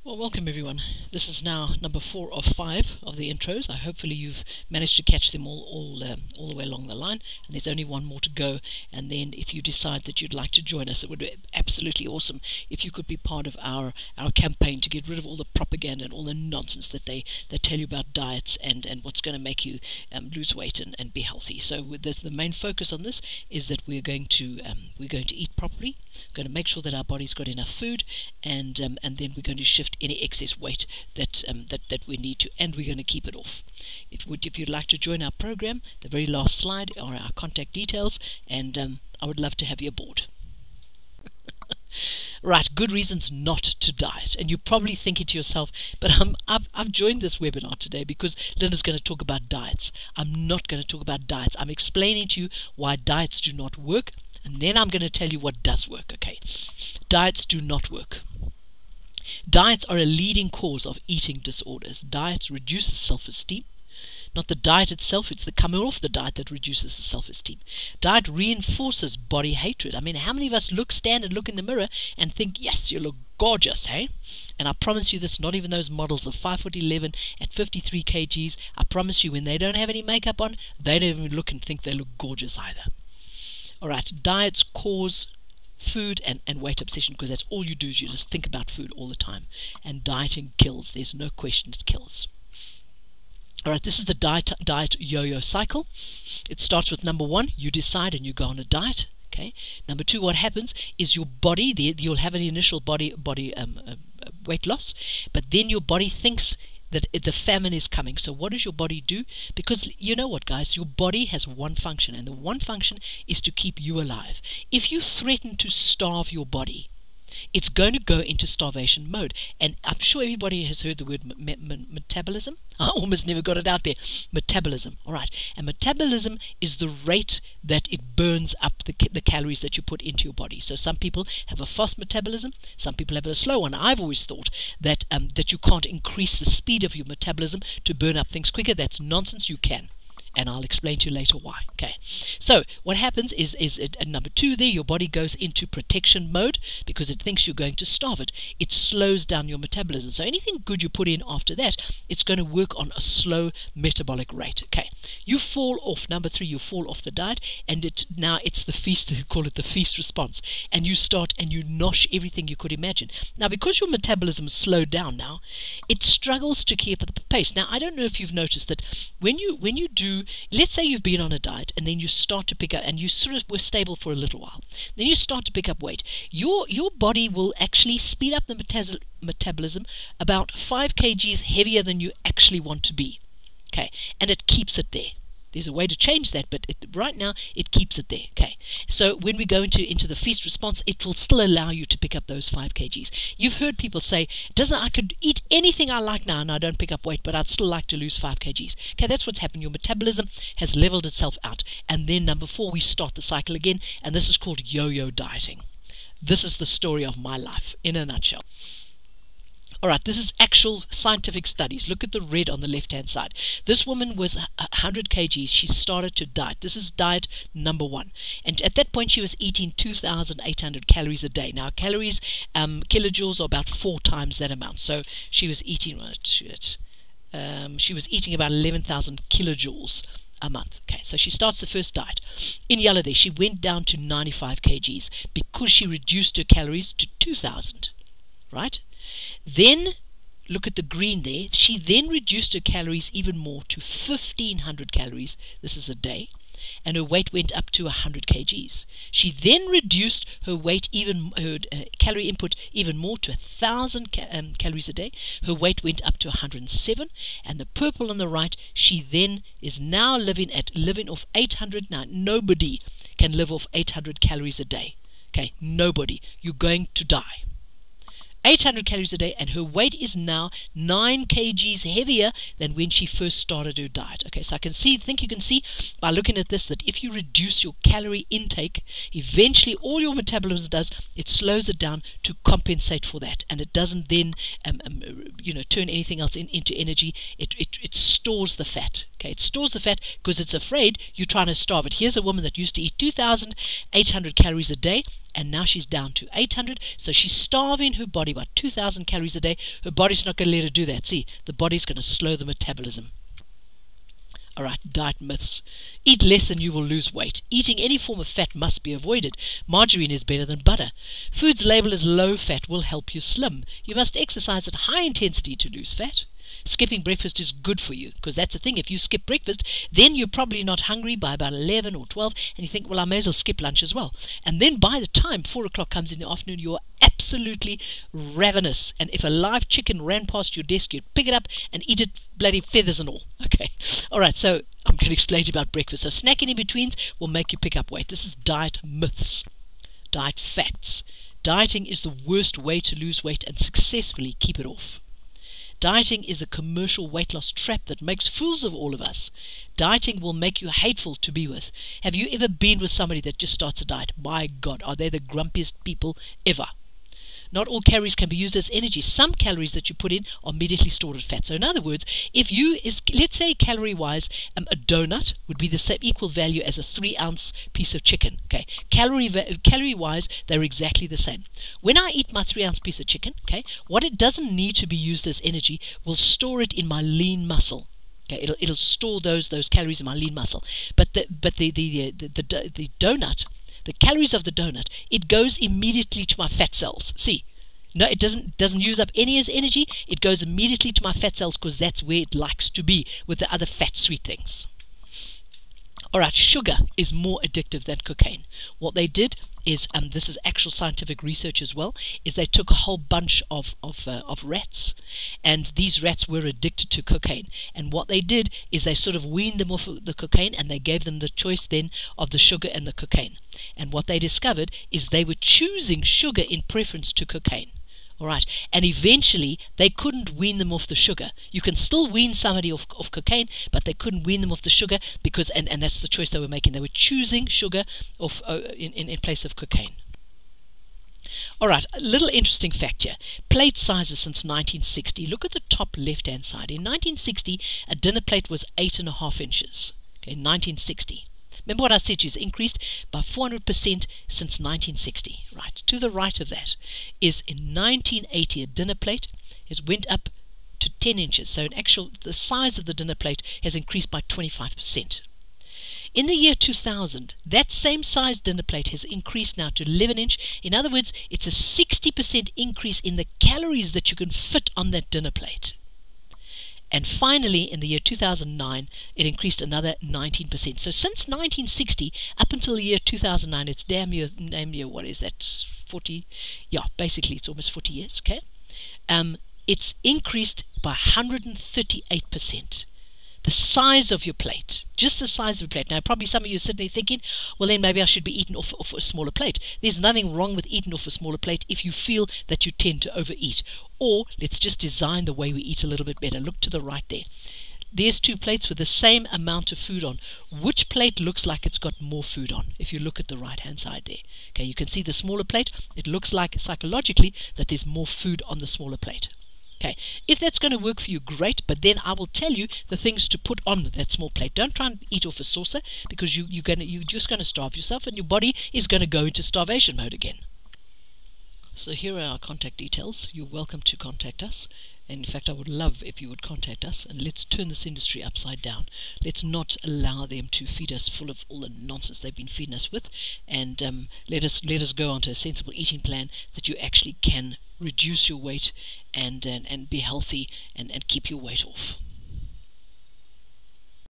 Well, welcome everyone. This is now number 4 of 5 of the intros. Hopefully you've managed to catch them all the way along the line, and there's only one more to go. And then if you decide that you'd like to join us, it would be absolutely awesome if you could be part of our campaign to get rid of all the propaganda and all the nonsense that they tell you about diets and what's going to make you lose weight and be healthy. So with this, the main focus on this is that we're going to eat properly. We're going to make sure that our body's got enough food, and then we're going to shift any excess weight that we need to, and we're going to keep it off. If you'd like to join our program, the very last slide are our contact details, and I would love to have you aboard. Right, good reasons not to diet. And you're probably thinking to yourself, but I've joined this webinar today because Linda's going to talk about diets. I'm not going to talk about diets. I'm explaining to you why diets do not work, and then I'm going to tell you what does work. Okay, diets do not work. Diets are a leading cause of eating disorders. Diets reduces self-esteem. Not the diet itself, it's the coming off the diet that reduces the self-esteem. Diet reinforces body hatred. I mean, how many of us stand and look in the mirror and think, yes, you look gorgeous, hey? And I promise you this, not even those models of 5'11" at 53 kgs, I promise you when they don't have any makeup on, they don't even look and think they look gorgeous either. Alright, diets cause food and weight obsession, because that's all you do, is you just think about food all the time. And dieting kills. There's no question it kills. Alright, this is the diet yo-yo cycle. It starts with number 1, you decide and you go on a diet. Okay. Number 2, what happens is your body, you'll have an initial body weight loss, but then your body thinks that the famine is coming. So what does your body do? Because you know what, guys, your body has one function, and the one function is to keep you alive. If you threaten to starve your body, it's going to go into starvation mode. And I'm sure everybody has heard the word metabolism. I almost never got it out there. Metabolism. All right. And metabolism is the rate that it burns up the calories that you put into your body. So some people have a fast metabolism. Some people have a slow one. I've always thought that you can't increase the speed of your metabolism to burn up things quicker. That's nonsense. You can. And I'll explain to you later why. Okay, so what happens is at number 2 there, your body goes into protection mode because it thinks you're going to starve it. It slows down your metabolism. So anything good you put in after that, it's going to work on a slow metabolic rate. Okay, you fall off. Number 3, you fall off the diet, and now it's the feast. They call it the feast response, and you start and you nosh everything you could imagine. Now, because your metabolism is slowed down now, it struggles to keep up the pace. Now, I don't know if you've noticed that when you do, let's say you've been on a diet and then you start to pick up, and you sort of were stable for a little while, then you start to pick up weight, your body will actually speed up the metabolism about 5 kgs heavier than you actually want to be. Okay, and it keeps it there. There's a way to change that, but right now it keeps it there. Okay, so when we go into the feast response, it will still allow you to pick up those 5 kgs. You've heard people say, I could eat anything I like now and I don't pick up weight, but I'd still like to lose 5 kgs. Okay, that's what's happened. Your metabolism has leveled itself out. And then number 4, we start the cycle again, and this is called yo-yo dieting. This is the story of my life in a nutshell. Alright, this is actual scientific studies. Look at the red on the left-hand side. This woman was 100 kgs. She started to diet. This is diet number 1. And at that point, she was eating 2,800 calories a day. Now, calories, kilojoules are about 4 times that amount. So she was eating, about 11,000 kilojoules a month. Okay, so she starts the first diet. In yellow there, she went down to 95 kgs because she reduced her calories to 2,000. Right? Then, look at the green there. She then reduced her calories even more to 1,500 calories. This is a day. And her weight went up to 100 kgs. She then reduced her weight, her calorie input even more to 1,000 calories a day. Her weight went up to 107. And the purple on the right, she then is now living off 800. Now, nobody can live off 800 calories a day. Okay, nobody. You're going to die. 800 calories a day, and her weight is now 9 kgs heavier than when she first started her diet. Okay, so think you can see by looking at this that if you reduce your calorie intake, eventually all your metabolism does, it slows it down to compensate for that, and it doesn't then turn anything else into energy. It stores the fat. Okay, it stores the fat because it's afraid you're trying to starve it. Here's a woman that used to eat 2,800 calories a day, and now she's down to 800. So she's starving her body by 2,000 calories a day. Her body's not going to let her do that. See, the body's going to slow the metabolism. Alright, diet myths. Eat less and you will lose weight. Eating any form of fat must be avoided. Margarine is better than butter. Foods labeled as low fat will help you slim. You must exercise at high intensity to lose fat. Skipping breakfast is good for you, because that's the thing. If you skip breakfast, then you're probably not hungry by about 11 or 12, and you think, well, I may as well skip lunch as well. And then by the time 4 o'clock comes in the afternoon, you're absolutely ravenous. And if a live chicken ran past your desk, you'd pick it up and eat it, bloody feathers and all. Okay. All right, so I'm going to explain to you about breakfast. So snacking in betweens will make you pick up weight. This is diet myths. Diet facts. Dieting is the worst way to lose weight and successfully keep it off. Dieting is a commercial weight loss trap that makes fools of all of us. Dieting will make you hateful to be with. Have you ever been with somebody that just starts a diet? My God, are they the grumpiest people ever? Not all calories can be used as energy. Some calories that you put in are immediately stored as fat. So in other words, if you, let's say calorie-wise, a donut would be the same equal value as a 3-ounce piece of chicken. Okay, calorie-wise, they're exactly the same. When I eat my 3-ounce piece of chicken, okay, what it doesn't need to be used as energy will store it in my lean muscle. Okay, it'll store those calories in my lean muscle. But the donut, the calories of the donut, it goes immediately to my fat cells. See, no, it doesn't use up any as energy. It goes immediately to my fat cells because that's where it likes to be with the other fat sweet things. All right, sugar is more addictive than cocaine. What they did is, this is actual scientific research as well, is they took a whole bunch of rats, and these rats were addicted to cocaine. And what they did is they sort of weaned them off of the cocaine, and they gave them the choice then of the sugar and the cocaine. And what they discovered is they were choosing sugar in preference to cocaine. All right, and eventually they couldn't wean them off the sugar. You can still wean somebody off cocaine, but they couldn't wean them off the sugar because, and that's the choice they were making. They were choosing sugar off in place of cocaine. All right, a little interesting fact here. Plate sizes since 1960. Look at the top left-hand side. In 1960, a dinner plate was 8.5 inches. Okay, 1960. Remember what I said, it's increased by 400% since 1960. Right, to the right of that is in 1980, a dinner plate has went up to 10 inches. So in actual, the size of the dinner plate has increased by 25%. In the year 2000, that same size dinner plate has increased now to 11 inch. In other words, it's a 60% increase in the calories that you can fit on that dinner plate. And finally, in the year 2009, it increased another 19%. So since 1960 up until the year 2009, it's damn near, what is that, 40? Yeah, basically it's almost 40 years, okay? It's increased by 138%. The size of your plate, just the size of your plate. Now, probably some of you are sitting there thinking, well, then maybe I should be eating off a smaller plate. There's nothing wrong with eating off a smaller plate if you feel that you tend to overeat. Or let's just design the way we eat a little bit better. Look to the right there. There's 2 plates with the same amount of food on. Which plate looks like it's got more food on? If you look at the right-hand side there. Okay, you can see the smaller plate. It looks like psychologically that there's more food on the smaller plate. Okay, if that's going to work for you, great, but then I will tell you the things to put on that small plate. Don't try and eat off a saucer because you're just going to starve yourself and your body is going to go into starvation mode again. So here are our contact details. You're welcome to contact us. And in fact, I would love if you would contact us, and let's turn this industry upside down. Let's not allow them to feed us full of all the nonsense they've been feeding us with, and let us go onto a sensible eating plan that you actually can reduce your weight and be healthy and keep your weight off.